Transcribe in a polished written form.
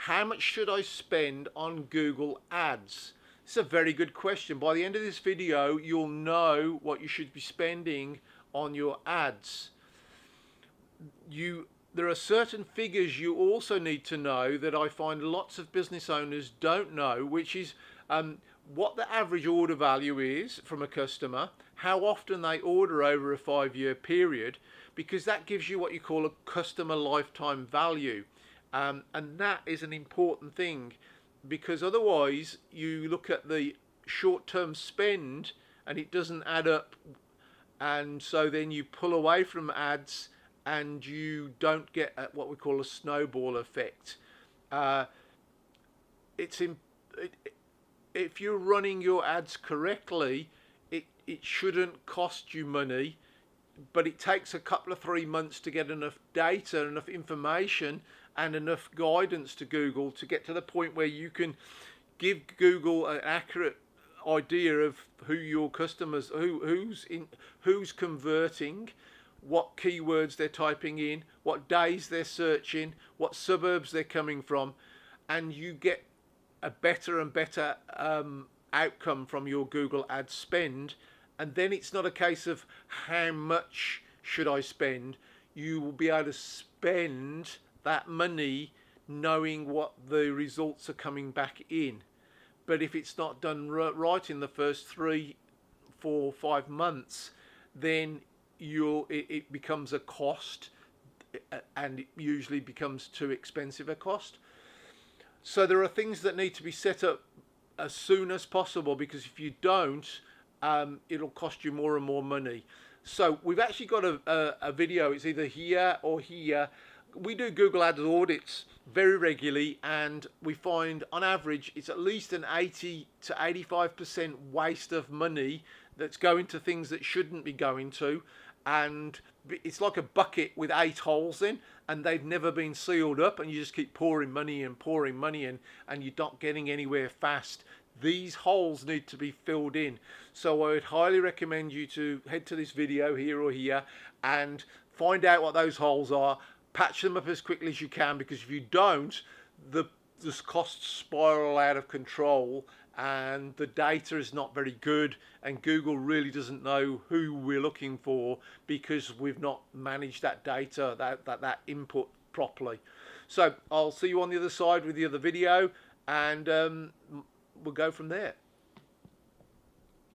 How much should I spend on Google Ads? It's a very good question. By the end of this video, you'll know what you should be spending on your ads. There are certain figures you also need to know that I find lots of business owners don't know, which is what the average order value is from a customer, how often they order over a 5-year period, because that gives you what you call a customer lifetime value. And that is an important thing, because otherwise you look at the short-term spend and it doesn't add up, and so then you pull away from ads and you don't get what we call a snowball effect. If you're running your ads correctly, it shouldn't cost you money, but it takes a couple of 3 months to get enough data, enough information, and enough guidance to Google to get to the point where you can give Google an accurate idea of who your customers, who's converting, what keywords they're typing in, what days they're searching, what suburbs they're coming from, and you get a better and better outcome from your Google ad spend. And then it's not a case of how much should I spend. You will be able to spend that money knowing what the results are coming back in. But if it's not done right in the first 3, 4, 5 months, then it becomes a cost, and it usually becomes too expensive a cost. So there are things that need to be set up as soon as possible, because if you don't, it'll cost you more and more money. So we've actually got a video. It's either here or here. We do Google Ads audits very regularly, and we find on average it's at least an 80 to 85% waste of money that's going to things that shouldn't be going to. And it's like a bucket with 8 holes in, and they've never been sealed up, and you just keep pouring money in, and you're not getting anywhere fast. These holes need to be filled in. So I would highly recommend you to head to this video here or here and find out what those holes are, patch them up as quickly as you can, because if you don't, the costs spiral out of control and the data is not very good, and Google really doesn't know who we're looking for because we've not managed that data, that input properly. So I'll see you on the other side with the other video, and we'll go from there.